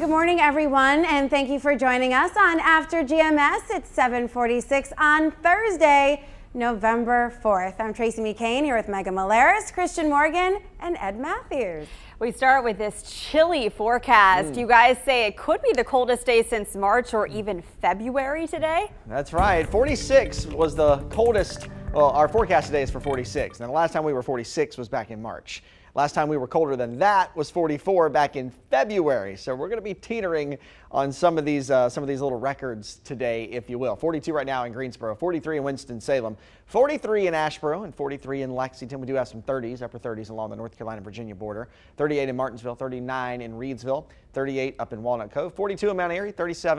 good morning, everyone, and thank you for joining us on After GMS. It's 7:46 on Thursday, November 4th. I'm Tracy McCain here with Megan Malaris, Christian Morgan, and Ed Matthews. We start with this chilly forecast. You guys say it could be the coldest day since March or even February today? That's right. 46 was the coldest. Well, our forecast today is for 46. Now, the last time we were 46 was back in March. Last time we were colder than that was 44 back in February. So we're going to be teetering on some of these little records today, if you will. 42 right now in Greensboro, 43 in Winston-Salem, 43 in Asheboro, and 43 in Lexington. We do have some 30s, upper 30s along the North Carolina-Virginia border. 38 in Martinsville, 39 in Reedsville, 38 up in Walnut Cove, 42 in Mount Airy, 36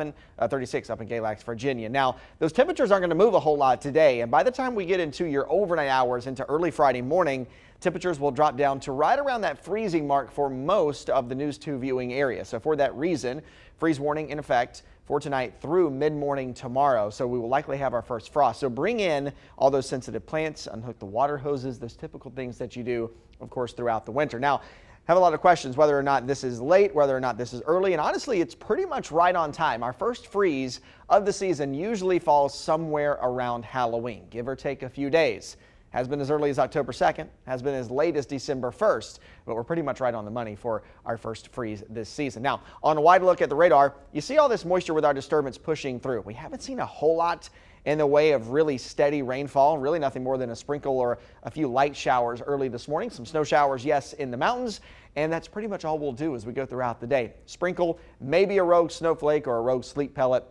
up in Galax, Virginia. Now, those temperatures aren't going to move a whole lot today, and by the time we get into your overnight hours into early Friday morning, temperatures will drop down to right around that freezing mark for most of the News 2 viewing area. So for that reason, freeze warning in effect for tonight through mid-morning tomorrow. So we will likely have our first frost. So bring in all those sensitive plants, unhook the water hoses, those typical things that you do, of course, throughout the winter. Now, have a lot of questions whether or not this is late, whether or not this is early, and honestly, it's pretty much right on time. Our first freeze of the season usually falls somewhere around Halloween, give or take a few days. Has been as early as October 2nd, has been as late as December 1st, but we're pretty much right on the money for our first freeze this season. Now, on a wide look at the radar, you see all this moisture with our disturbance pushing through. We haven't seen a whole lot in the way of really steady rainfall, really nothing more than a sprinkle or a few light showers early this morning. Some snow showers, yes, in the mountains, and that's pretty much all we'll do as we go throughout the day. Sprinkle, maybe a rogue snowflake or a rogue sleet pellet.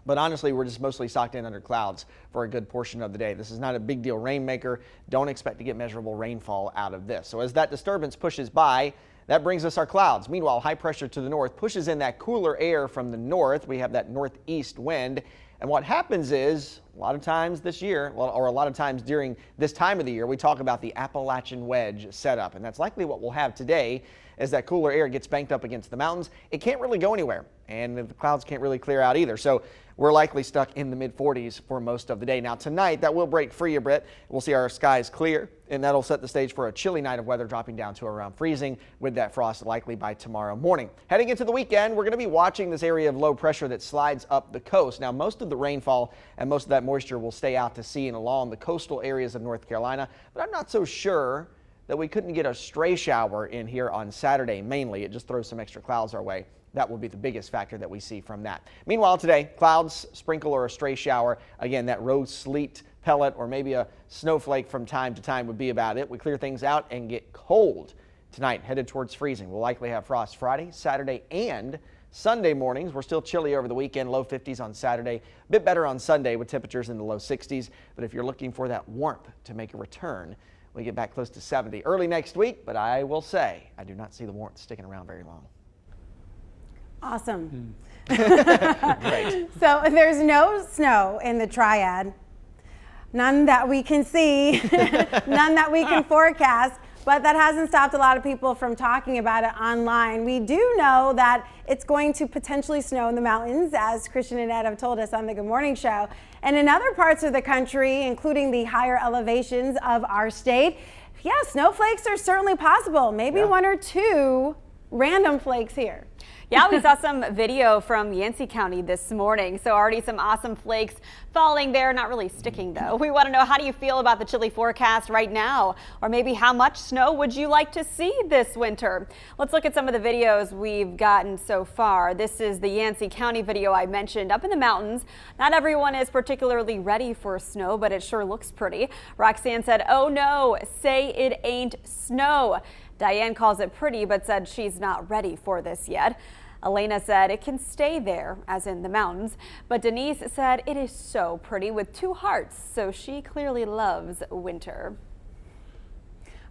But honestly, we're just mostly socked in under clouds for a good portion of the day. This is not a big deal rainmaker. Don't expect to get measurable rainfall out of this. So as that disturbance pushes by, that brings us our clouds. Meanwhile, high pressure to the north pushes in that cooler air from the north. We have that northeast wind. And what happens is, a lot of times this year, or a lot of times during this time of the year, we talk about the Appalachian wedge setup. And that's likely what we'll have today as that cooler air gets banked up against the mountains. It can't really go anywhere, and the clouds can't really clear out either. So we're likely stuck in the mid-40s for most of the day. Now tonight, that will break free a bit. We'll see our skies clear, and that'll set the stage for a chilly night of weather, dropping down to around freezing with that frost likely by tomorrow morning. Heading into the weekend, we're going to be watching this area of low pressure that slides up the coast. Now, most of the rainfall and most of that moisture will stay out to sea and along the coastal areas of North Carolina, but I'm not so sure that we couldn't get a stray shower in here on Saturday. Mainly, it just throws some extra clouds our way. That will be the biggest factor that we see from that. Meanwhile, today, clouds, sprinkle, or a stray shower. Again, that rogue sleet pellet or maybe a snowflake from time to time would be about it. We clear things out and get cold tonight, headed towards freezing. We'll likely have frost Friday, Saturday, and Sunday mornings. We're still chilly over the weekend, low 50s on Saturday, a bit better on Sunday with temperatures in the low 60s. But if you're looking for that warmth to make a return, we get back close to 70 early next week. But I will say, I do not see the warmth sticking around very long. Awesome. Great. So there's no snow in the triad, none that we can see, none that we can forecast, but that hasn't stopped a lot of people from talking about it online. We do know that it's going to potentially snow in the mountains, as Christian and Ed have told us on the Good Morning Show. And in other parts of the country, including the higher elevations of our state, yeah, snowflakes are certainly possible. Maybe one or two random flakes here. Yeah, we saw some video from Yancey County this morning. So already some awesome flakes falling there, not really sticking though. We want to know, how do you feel about the chilly forecast right now? Or maybe how much snow would you like to see this winter? Let's look at some of the videos we've gotten so far. This is the Yancey County video I mentioned up in the mountains. Not everyone is particularly ready for snow, but it sure looks pretty. Roxanne said, "Oh no, say it ain't snow." Diane calls it pretty, but said she's not ready for this yet. Elena said it can stay there, as in the mountains, but Denise said it is so pretty with two hearts, so she clearly loves winter.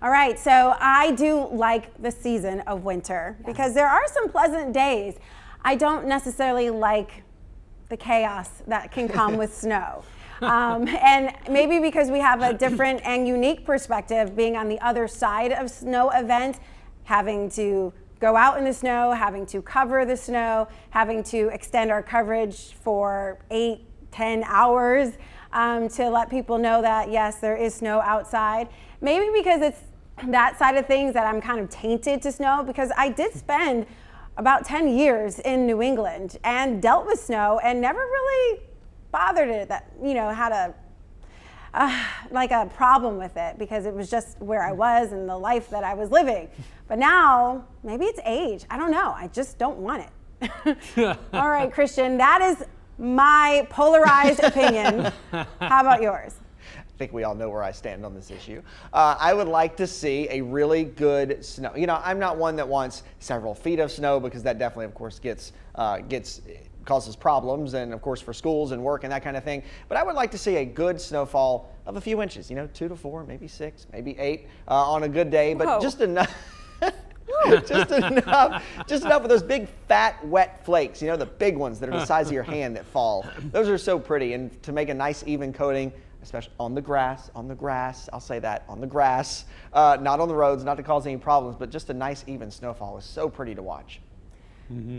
All right, so I do like the season of winter because there are some pleasant days. I don't necessarily like the chaos that can come with snow. And maybe because we have a different and unique perspective being on the other side of snow events, having to go out in the snow, having to cover the snow, having to extend our coverage for 8-10 hours to let people know that, yes, there is snow outside. Maybe because it's that side of things that I'm kind of tainted to snow, because I did spend about 10 years in New England and dealt with snow and never really bothered it, that, had a problem with it because it was just where I was and the life that I was living. But now, maybe it's age. I don't know. I just don't want it. All right, Christian, that is my polarized opinion. How about yours? I think we all know where I stand on this issue. I would like to see a really good snow. I'm not one that wants several feet of snow because that definitely, of course, causes problems, and of course for schools and work and that kind of thing. But I would like to see a good snowfall of a few inches, 2 to 4, maybe 6, maybe 8 on a good day, but just enough. just enough of those big fat wet flakes, the big ones that are the size of your hand that fall. Those are so pretty, and to make a nice even coating, especially on the grass, I'll say that, on the grass, not on the roads, not to cause any problems, but just a nice even snowfall is so pretty to watch.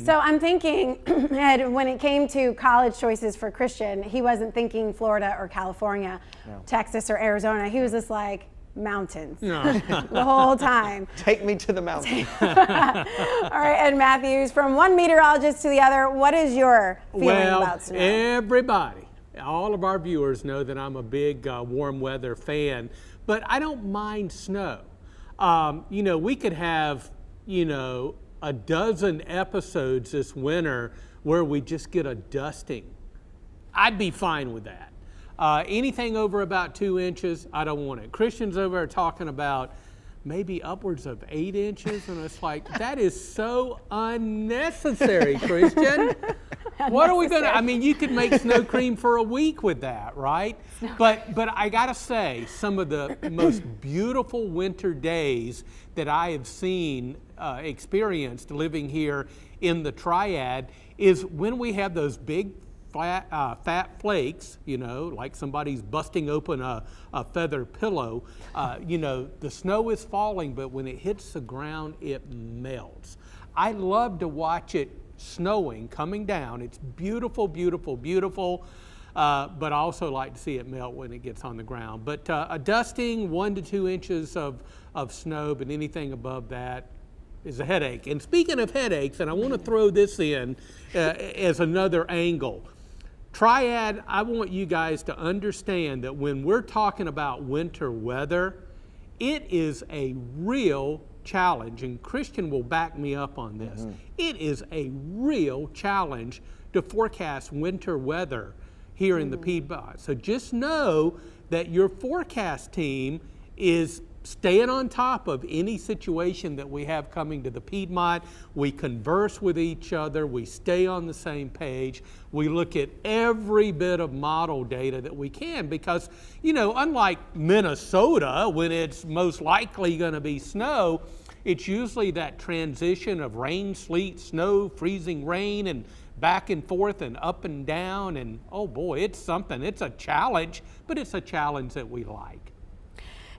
So I'm thinking, Ed, when it came to college choices for Christian, he wasn't thinking Florida or California, Texas or Arizona. He was just like, mountains the whole time. Take me to the mountains. All right, Ed Matthews, from one meteorologist to the other, what is your feeling about snow? Everybody, all of our viewers know that I'm a big warm weather fan, but I don't mind snow. We could have, a dozen episodes this winter where we just get a dusting. I'd be fine with that. Anything over about 2 inches, I don't want it. Christians over there talking about maybe upwards of 8 inches, and it's like, that is so unnecessary, Christian. What are we gonna, you could make snow cream for a week with that, right? But I gotta say, some of the most beautiful winter days that I have seen, experienced living here in the Triad is when we have those big fat flakes, like somebody's busting open a feather pillow. The snow is falling, but when it hits the ground, it melts. I love to watch it snowing, coming down. It's beautiful, beautiful, beautiful. But I also like to see it melt when it gets on the ground. But a dusting, 1 to 2 inches of snow, but anything above that is a headache. And speaking of headaches, and I want to throw this in as another angle. Triad, I want you guys to understand that when we're talking about winter weather, it is a real challenge, and Christian will back me up on this. It is a real challenge to forecast winter weather here in the Piedmont. So just know that your forecast team is staying on top of any situation that we have coming to the Piedmont. We converse with each other, we stay on the same page, we look at every bit of model data that we can because, unlike Minnesota, when it's most likely going to be snow, it's usually that transition of rain, sleet, snow, freezing rain, and back and forth and up and down, and oh boy, it's something. It's a challenge, but it's a challenge that we like.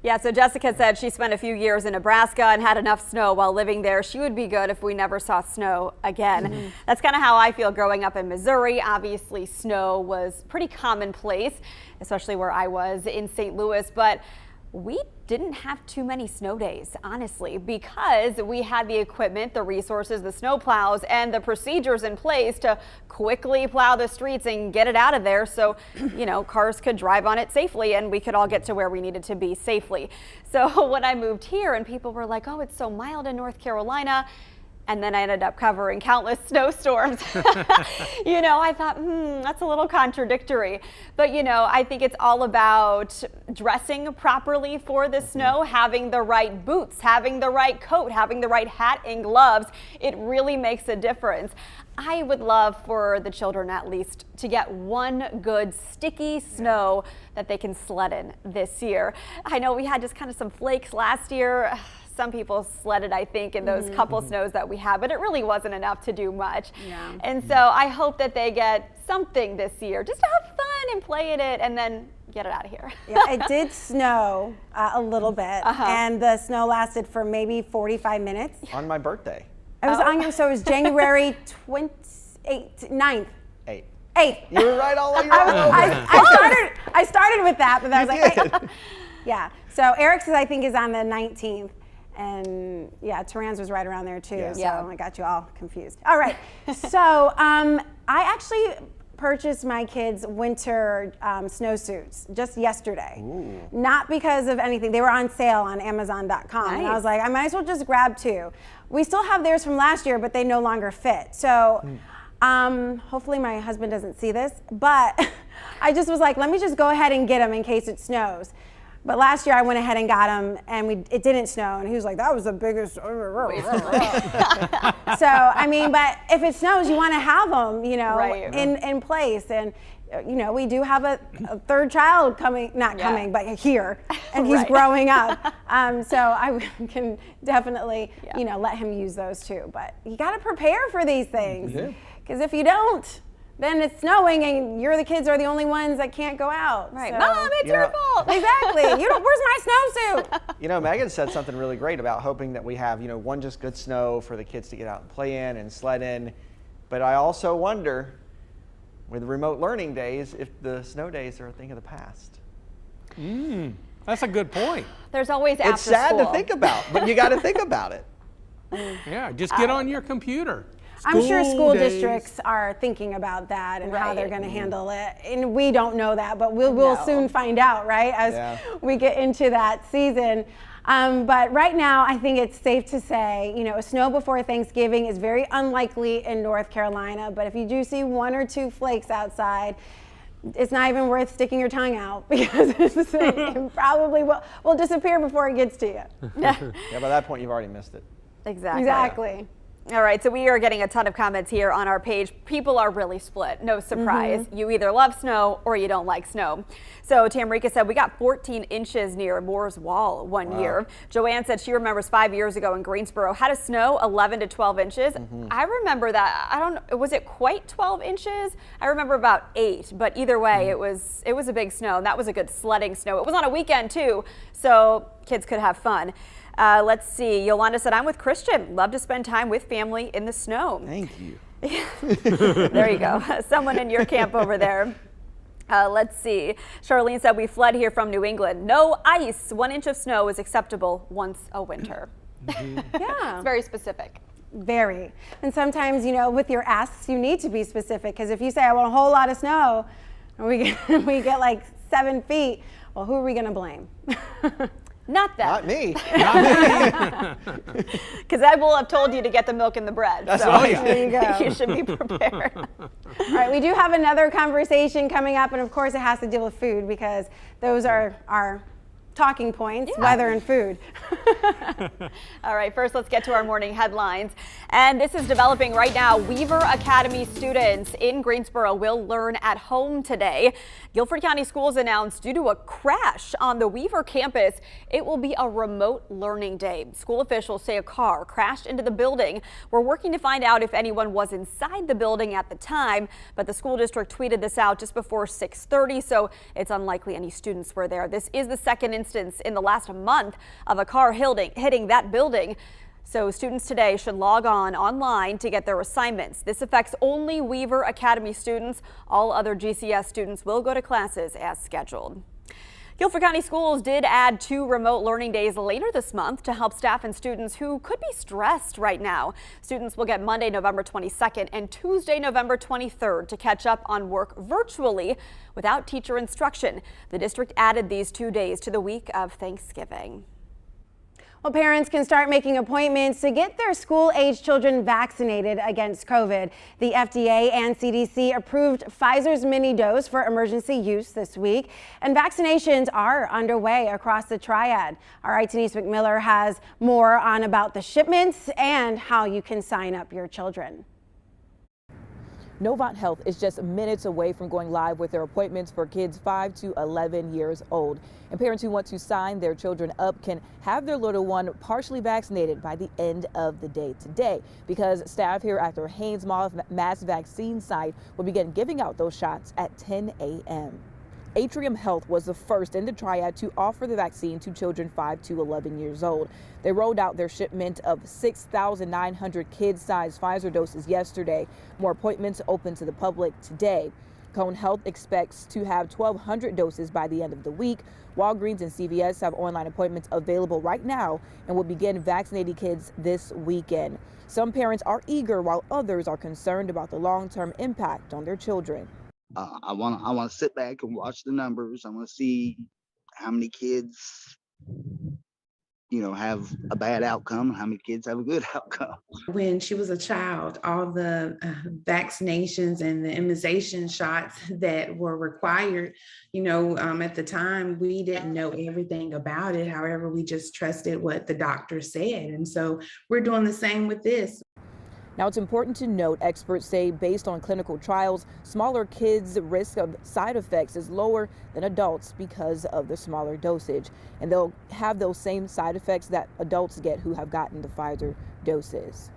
Yeah, so Jessica said she spent a few years in Nebraska and had enough snow while living there. She would be good if we never saw snow again. That's kind of how I feel growing up in Missouri. Obviously, snow was pretty commonplace, especially where I was in St. Louis, but we didn't have too many snow days, honestly, because we had the equipment, the resources, the snow plows, and the procedures in place to quickly plow the streets and get it out of there so, cars could drive on it safely and we could all get to where we needed to be safely. So when I moved here and people were like, oh, it's so mild in North Carolina, and then I ended up covering countless snowstorms. I thought, that's a little contradictory. But, I think it's all about dressing properly for the snow, having the right boots, having the right coat, having the right hat and gloves. It really makes a difference. I would love for the children at least to get one good sticky snow that they can sled in this year. I know we had just kind of some flakes last year. Some people sledded, I think, in those couple snows that we had, but it really wasn't enough to do much. Yeah. And so I hope that they get something this year just to have fun and play in it and then get it out of here. Yeah, it did snow a little bit, and the snow lasted for maybe 45 minutes. On my birthday. It was so it was January 9th. 8th. You were right all the way I started with that, but I was You like, did. yeah. So Eric's, I think, is on the 19th. And yeah, Turan's was right around there too. Yeah. So Yeah. I got you all confused. All right. So I actually purchased my kids' winter snowsuits just yesterday. Ooh. Not because of anything. They were on sale on Amazon.com. And I Nice. was like, I might as well just grab 2. We still have theirs from last year, but they no longer fit. So hopefully my husband doesn't see this, but I just was like, let me just go ahead and get them in case it snows. But last year I went ahead and got them, and it didn't snow, and he was like, that was the biggest. So I mean, but if it snows, you want to have them, you know, Right. in place. And you know, we do have a third child coming, not Yeah. coming, but here, and he's Right. growing up. So I can definitely, Yeah. you know, let him use those too. But you got to prepare for these things, Yeah. because if you don't, then it's snowing and the kids are the only ones that can't go out. Right. So- Mom, it's Yeah. your fault. Exactly. Where's my snowsuit? You know, Megan said something really great about hoping that we have, you know, one just good snow for the kids to get out and play in and sled in. But I also wonder, with remote learning days, if the snow days are a thing of the past. That's a good point. There's always after It's sad school. to think about, but you got to think about it. Yeah, just get on your computer. I'm sure school days. districts are thinking about that and how Right. they're going to handle it. And we don't know that, but we'll No. soon find out, right? As Yeah. we get into that season. But right now, I think it's safe to say, you know, snow before Thanksgiving is very unlikely in North Carolina. But if you do see 1 or 2 flakes outside, it's not even worth sticking your tongue out, because it probably will disappear before it gets to you. Yeah, by that point, you've already missed it. Exactly. Exactly. All right, so we are getting a ton of comments here on our page. People are really split. No surprise. You either love snow or you don't like snow. So Tamrika said we got 14 inches near Moore's Wall one year. Joanne said she remembers 5 years ago in Greensboro had a snow 11 to 12 inches. I remember that. I don't know, was it quite 12 inches? I remember about 8, but either way, it was a big snow. And that was a good sledding snow. It was on a weekend too, so kids could have fun. Let's see. Yolanda said, I'm with Christian. Love to spend time with family in the snow. Thank you. There you go. Someone in your camp over there. Let's see. Charlene said, we fled here from New England. No ice. 1 inch of snow is acceptable once a winter. Yeah. It's very specific. Very. And sometimes, you know, with your asks, you need to be specific, because if you say, I want a whole lot of snow, and we get like 7 feet, well, who are we going to blame? Not Not that. me. Because I will have told you to get the milk and the bread. That's so right. There you go. you should be prepared. All right, we do have another conversation coming up, and of course it has to deal with food, because those are our talking points, Yeah. weather and food. All right, first let's get to our morning headlines. And this is developing right now. Weaver Academy students in Greensboro will learn at home today. Guilford County Schools announced due to a crash on the Weaver campus, it will be a remote learning day. School officials say a car crashed into the building. We're working to find out if anyone was inside the building at the time, but the school district tweeted this out just before 6:30, so it's unlikely any students were there. This is the second instance in the last month of a car hitting that building. So students today should log online to get their assignments. This affects only Weaver Academy students. All other GCS students will go to classes as scheduled. Guilford County Schools did add 2 remote learning days later this month to help staff and students who could be stressed right now. Students will get Monday, November 22nd and Tuesday, November 23rd to catch up on work virtually without teacher instruction. The district added these 2 days to the week of Thanksgiving. Well, parents can start making appointments to get their school-age children vaccinated against COVID. The FDA and CDC approved Pfizer's mini dose for emergency use this week, and vaccinations are underway across the triad. All right, Denise McMillan has more on about the shipments and how you can sign up your children. Novant Health is just minutes away from going live with their appointments for kids 5 to 11 years old. And parents who want to sign their children up can have their little one partially vaccinated by the end of the day today, because staff here at their Haynes Mass Vaccine site will begin giving out those shots at 10 a.m. Atrium Health was the first in the triad to offer the vaccine to children 5 to 11 years old. They rolled out their shipment of 6,900 kid-sized Pfizer doses yesterday. More appointments open to the public today. Cone Health expects to have 1,200 doses by the end of the week. Walgreens and CVS have online appointments available right now and will begin vaccinating kids this weekend. Some parents are eager while others are concerned about the long-term impact on their children. I want to sit back and watch the numbers. I want to see how many kids, have a bad outcome, how many kids have a good outcome. When she was a child, all the vaccinations and the immunization shots that were required, at the time, we didn't know everything about it. However, we just trusted what the doctor said. And so we're doing the same with this. Now, it's important to note, experts say based on clinical trials, smaller kids' risk of side effects is lower than adults because of the smaller dosage. And they'll have those same side effects that adults get who have gotten the Pfizer doses.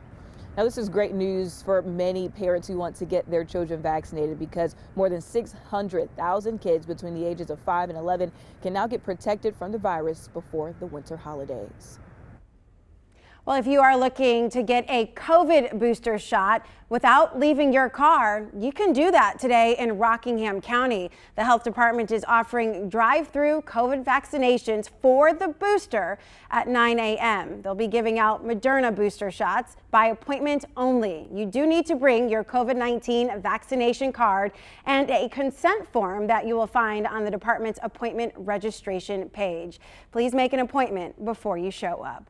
Now, this is great news for many parents who want to get their children vaccinated because more than 600,000 kids between the ages of 5 and 11 can now get protected from the virus before the winter holidays. Well, if you are looking to get a COVID booster shot without leaving your car, you can do that today in Rockingham County. The health department is offering drive-through COVID vaccinations for the booster at 9 a.m. They'll be giving out Moderna booster shots by appointment only. You do need to bring your COVID-19 vaccination card and a consent form that you will find on the department's appointment registration page. Please make an appointment before you show up.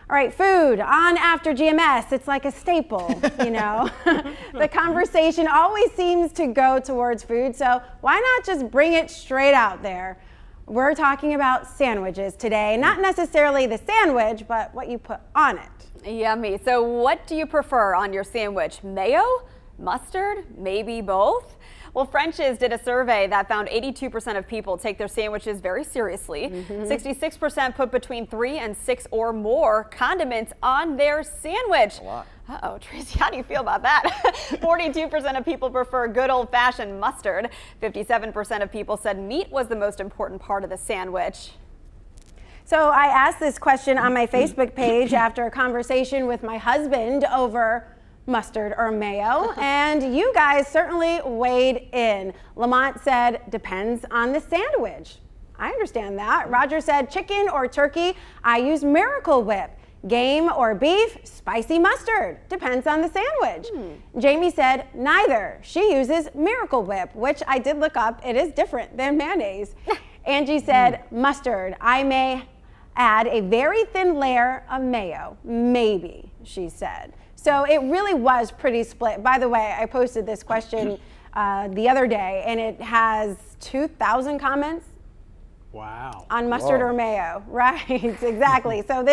All right, food on after GMS. It's like a staple, The conversation always seems to go towards food, so why not just bring it straight out there? We're talking about sandwiches today, not necessarily the sandwich, but what you put on it. Yummy. So what do you prefer on your sandwich? Mayo? Mustard? Maybe both? Well, French's did a survey that found 82% of people take their sandwiches very seriously. 66% put between 3 and 6 or more condiments on their sandwich. A lot. Uh-oh, Tracy, how do you feel about that? 42% of people prefer good old-fashioned mustard. 57% of people said meat was the most important part of the sandwich. So I asked this question on my Facebook page after a conversation with my husband over mustard or mayo, and you guys certainly weighed in. Lamont said, depends on the sandwich. I understand that. Roger said, chicken or turkey, I use Miracle Whip. Game or beef, spicy mustard. Depends on the sandwich. Jamie said, neither. She uses Miracle Whip, which I did look up. It is different than mayonnaise. Angie said, mustard. I may add a very thin layer of mayo. Maybe, she said. So it really was pretty split. By the way, I posted this question the other day, and it has 2,000 comments. Wow. On mustard or mayo. Right, exactly. So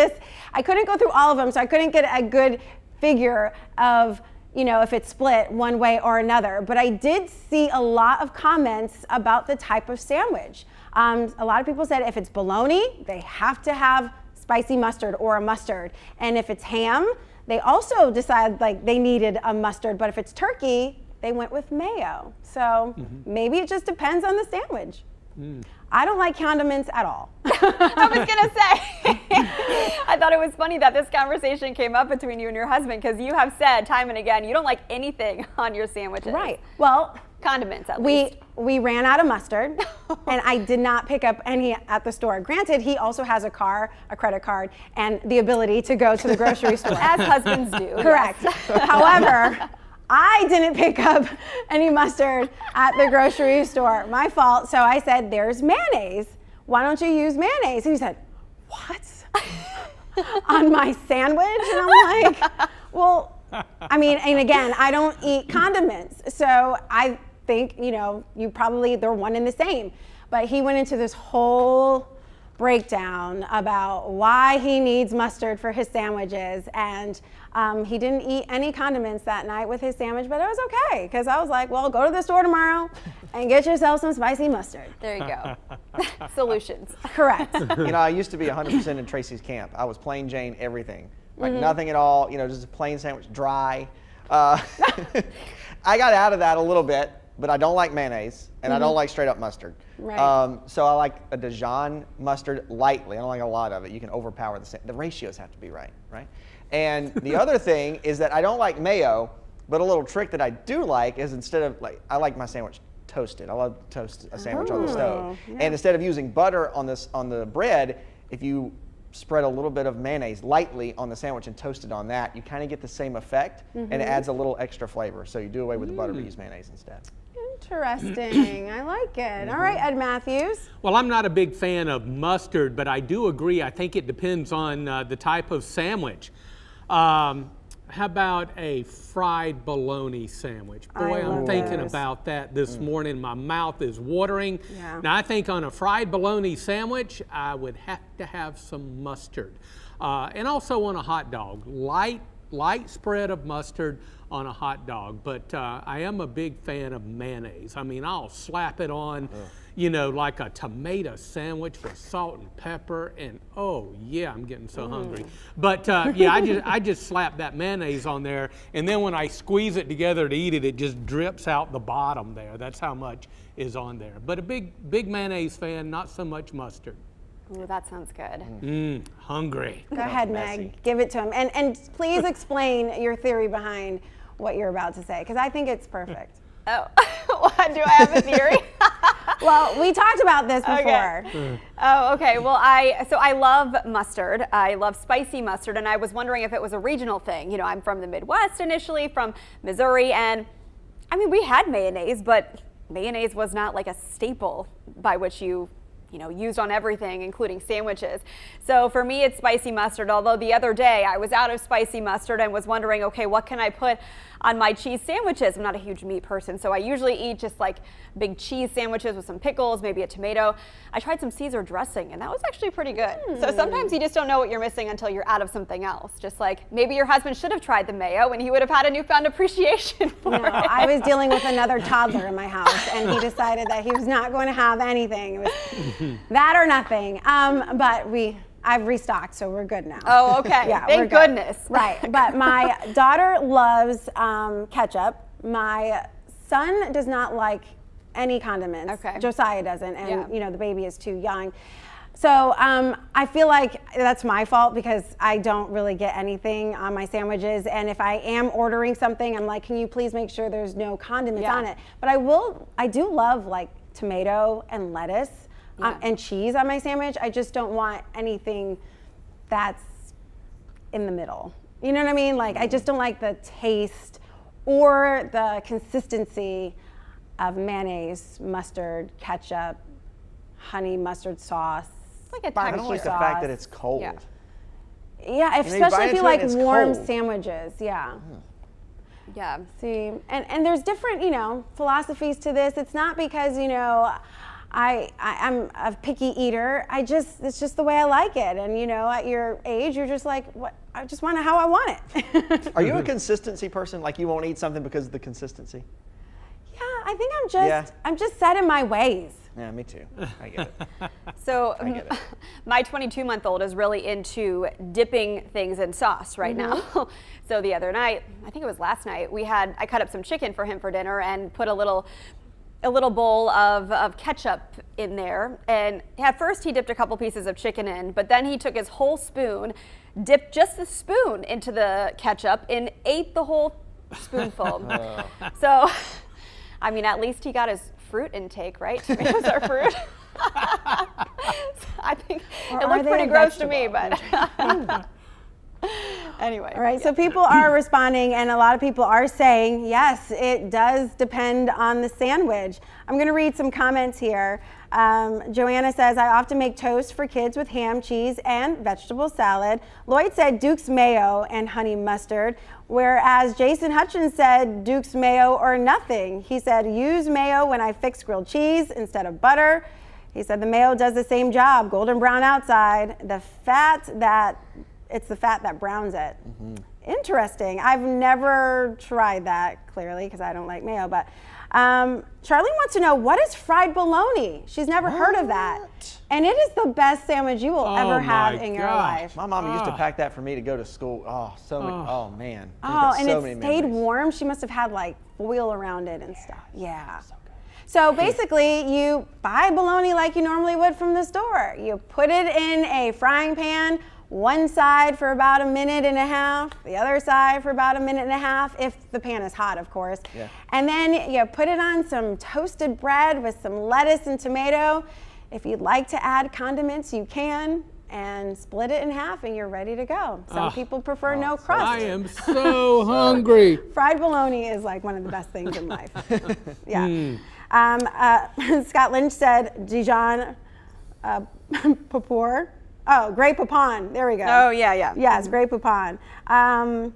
I couldn't go through all of them, so I couldn't get a good figure of, if it's split one way or another. But I did see a lot of comments about the type of sandwich. A lot of people said if it's bologna, they have to have spicy mustard or a mustard. And if it's ham, they also decided they needed a mustard, but if it's turkey, they went with mayo. So maybe it just depends on the sandwich. I don't like condiments at all. I was gonna say, I thought it was funny that this conversation came up between you and your husband because you have said time and again you don't like anything on your sandwiches. Right. Well, condiments at least. We ran out of mustard, and I did not pick up any at the store. Granted, he also has a credit card, and the ability to go to the grocery store. As husbands do. Correct. Yes. However, I didn't pick up any mustard at the grocery store. My fault. So I said, there's mayonnaise. Why don't you use mayonnaise? And he said, what? On my sandwich? And I'm like, well, and again, I don't eat condiments. So I think, they're one and the same. But he went into this whole breakdown about why he needs mustard for his sandwiches, and he didn't eat any condiments that night with his sandwich, but it was okay because I was like, well, go to the store tomorrow and get yourself some spicy mustard. There you go. Solutions. Correct. I used to be 100% in Tracy's camp. I was plain Jane everything, nothing at all, just a plain sandwich, dry. I got out of that a little bit, but I don't like mayonnaise and I don't like straight up mustard. Right. So I like a Dijon mustard lightly. I don't like a lot of it. You can overpower the ratios have to be right? And the other thing is that I don't like mayo, but a little trick that I do like is instead of I like my sandwich toast it. I love to toast a sandwich on the Oh, stove. yeah. And instead of using butter on the bread, if you spread a little bit of mayonnaise lightly on the sandwich and toast it on that, you kind of get the same effect, and it adds a little extra flavor. So you do away with the butter but use mayonnaise instead. Interesting. I like it. All right, Ed Matthews. Well, I'm not a big fan of mustard, but I do agree. I think it depends on the type of sandwich. How about a fried bologna sandwich? Boy, I'm love thinking those. about that this morning. My mouth is watering. Yeah. Now, I think on a fried bologna sandwich, I would have to have some mustard. And also on a hot dog, light spread of mustard on a hot dog. But I am a big fan of mayonnaise. I mean, I'll slap it on, you know, like a tomato sandwich with salt and pepper. And oh yeah, I'm getting so hungry. But yeah, I just slap that mayonnaise on there. And then when I squeeze it together to eat it, it just drips out the bottom there. That's how much is on there. But a big mayonnaise fan, not so much mustard. Ooh, that sounds good. Hungry. Go ahead, messy. Meg. Give it to him. And please explain your theory behind what you're about to say, because I think it's perfect. Oh, what, do I have a theory? Well, we talked about this before. Okay. Oh, okay. Well, I love mustard. I love spicy mustard, and I was wondering if it was a regional thing. You know, I'm from the Midwest initially, from Missouri, and I mean, we had mayonnaise, but mayonnaise was not like a staple by which you used on everything, including sandwiches. So for me, it's spicy mustard, although the other day I was out of spicy mustard and was wondering, okay, what can I put on my cheese sandwiches? I'm not a huge meat person, so I usually eat just like big cheese sandwiches with some pickles, maybe a tomato. I tried some Caesar dressing, and that was actually pretty good. So sometimes you just don't know what you're missing until you're out of something else. Just like maybe your husband should have tried the mayo and he would have had a newfound appreciation for it. I was dealing with another toddler in my house, and he decided that he was not going to have anything. It was that or nothing. But I've restocked, so we're good now. Oh, okay. Yeah, Thank we're good. goodness. Right. But my daughter loves ketchup. My son does not like any condiments. Okay. Josiah doesn't, and Yeah. the baby is too young. So I feel like that's my fault because I don't really get anything on my sandwiches. And if I am ordering something, I'm like, can you please make sure there's no condiments Yeah. on it? But I do love like tomato and lettuce. Yeah. And cheese on my sandwich. I just don't want anything that's in the middle. You know what I mean? Like, I just don't like the taste or the consistency of mayonnaise, mustard, ketchup, honey mustard sauce. It's like a I barbecue don't like the sauce. fact that it's cold. Yeah. Yeah, you especially bite if you into it like and it's warm cold. sandwiches. Yeah. Yeah. See, and there's different, philosophies to this. It's not because, I'm a picky eater. It's just the way I like it. And, at your age, you're just like, what? I just want it how I want it. Are you a consistency person? Like you won't eat something because of the consistency? Yeah, I think Yeah. I'm just set in my ways. Yeah, me too. I get it. So I get it. my 22-month-old is really into dipping things in sauce right now. So the other night, I think it was last night, I cut up some chicken for him for dinner and put a little bowl of ketchup in there. And at first he dipped a couple pieces of chicken in, but then he took his whole spoon, dipped just the spoon into the ketchup and ate the whole spoonful. So, I mean, at least he got his fruit intake, right? Tomatoes are fruit. I think Or it are looked they pretty a gross to me, vegetable? but anyway. All right, so people are responding, and a lot of people are saying, yes, it does depend on the sandwich. I'm going to read some comments here. Joanna says, I often make toast for kids with ham, cheese, and vegetable salad. Lloyd said Duke's mayo and honey mustard, whereas Jason Hutchins said Duke's mayo or nothing. He said, use mayo when I fix grilled cheese instead of butter. He said the mayo does the same job, golden brown outside. It's the fat that browns it. Interesting. I've never tried that, clearly, because I don't like mayo. But Charlene wants to know, what is fried bologna? She's never heard of that. And it is the best sandwich you will ever have in your life. My mom used to pack that for me to go to school. Oh, so many. Oh, man. Oh, and so it many stayed memories. warm. She must have had like foil around it and stuff. Yeah. So basically, you buy bologna like you normally would from the store. You put it in a frying pan one side for about a minute and a half, the other side for about a minute and a half, if the pan is hot, of course. Yeah. And then you put it on some toasted bread with some lettuce and tomato. If you'd like to add condiments, you can, and split it in half and you're ready to go. Some people prefer no crust. I am so hungry. Fried bologna is like one of the best things in life. Yeah. Scott Lynch said Dijon Papour. Oh, Grey Poupon. There we go. Oh, yeah. Yes, Grey Poupon. And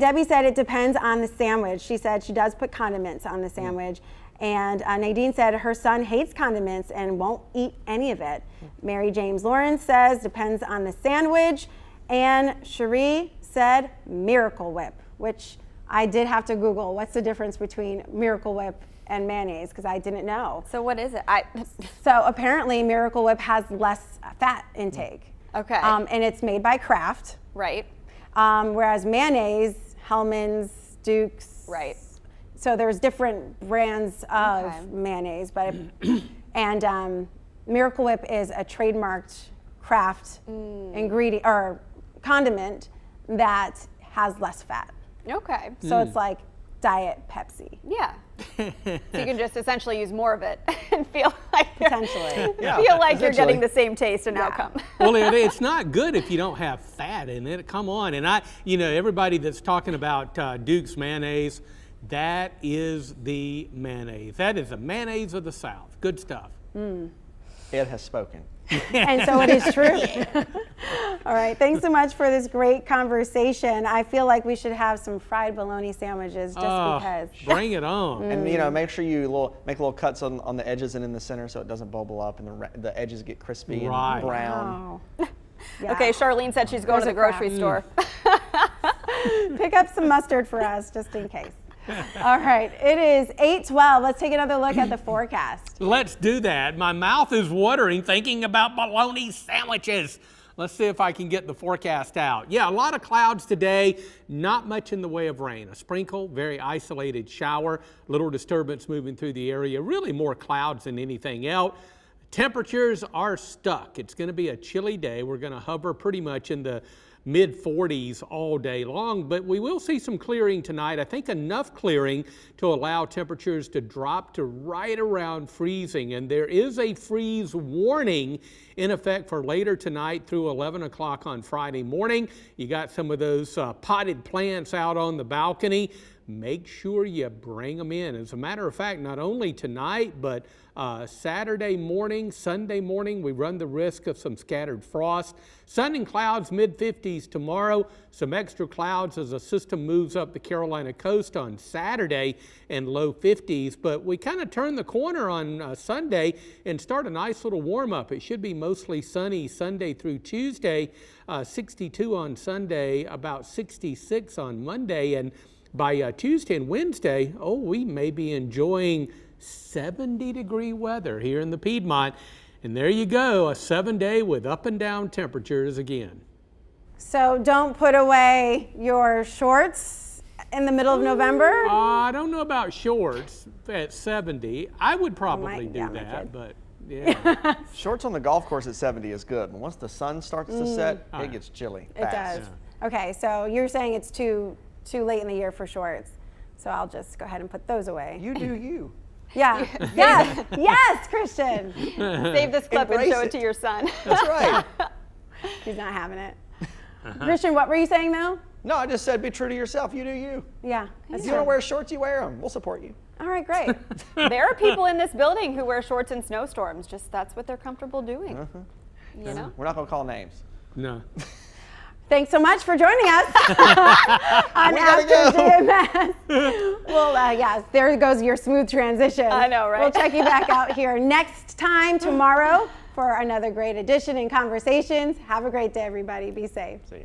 Debbie said it depends on the sandwich. She said she does put condiments on the sandwich. And Nadine said her son hates condiments and won't eat any of it. Mary James Lawrence says depends on the sandwich. And Cherie said Miracle Whip, which I did have to Google. What's the difference between Miracle Whip and mayonnaise? Because I didn't know. So what is it? So apparently Miracle Whip has less fat intake. Okay. And it's made by Kraft. Right. Whereas mayonnaise, Hellmann's, Duke's. Right. So there's different brands of mayonnaise, but and Miracle Whip is a trademarked Kraft ingredient or condiment that has less fat. Okay. So it's like Diet Pepsi. Yeah. So you can just essentially use more of it and feel like Potentially. feel like you're getting the same taste and outcome. Well, it's not good if you don't have fat in it. Come on. And everybody that's talking about Duke's mayonnaise, that is the mayonnaise. That is the mayonnaise of the South. Good stuff. Ed has spoken. And so it is true. All right, thanks so much for this great conversation. I feel like we should have some fried bologna sandwiches just because. Bring it on. And make sure you make little cuts on the edges and in the center so it doesn't bubble up and the edges get crispy and brown. Wow. Yeah. Okay, Charlene said she's going to the grocery store. Pick up some mustard for us just in case. All right, it is 8:12. Let's take another look at the forecast. Let's do that. My mouth is watering thinking about bologna sandwiches. Let's see if I can get the forecast out. Yeah, a lot of clouds today, not much in the way of rain. A sprinkle, very isolated shower, little disturbance moving through the area, really more clouds than anything else. Temperatures are stuck. It's going to be a chilly day. We're going to hover pretty much in the mid-40s all day long, but we will see some clearing tonight. I think enough clearing to allow temperatures to drop to right around freezing, and there is a freeze warning in effect for later tonight through 11 o'clock on Friday morning. You got some of those potted plants out on the balcony. Make sure you bring them in. As a matter of fact, not only tonight, but Saturday morning, Sunday morning, we run the risk of some scattered frost. Sun and clouds, mid-50s tomorrow. Some extra clouds as a system moves up the Carolina coast on Saturday and low 50s. But we kind of turn the corner on Sunday and start a nice little warm-up. It should be mostly sunny Sunday through Tuesday, 62 on Sunday, about 66 on Monday. And by Tuesday and Wednesday, we may be enjoying 70-degree weather here in the Piedmont. And there you go, a 7-day with up and down temperatures again. So don't put away your shorts in the middle of November? I don't know about shorts at 70. I would probably do that, but yeah. Shorts on the golf course at 70 is good. But once the sun starts to set, it gets chilly It fast. does. Okay, so you're saying it's too late in the year for shorts. So I'll just go ahead and put those away. You do you. Yeah. Yes, Christian. Save this clip and show it to your son. That's right. He's not having it. Christian, what were you saying though? No, I just said be true to yourself. You do you. Yeah. If you want to wear shorts, you wear them. We'll support you. All right, great. There are people in this building who wear shorts in snowstorms. Just that's what they're comfortable doing. You know? We're not going to call names. No. Thanks so much for joining us on After GMS. Well, there goes your smooth transition. I know, right? We'll check you back out here next time tomorrow for another great edition in Conversations. Have a great day, everybody. Be safe. See ya.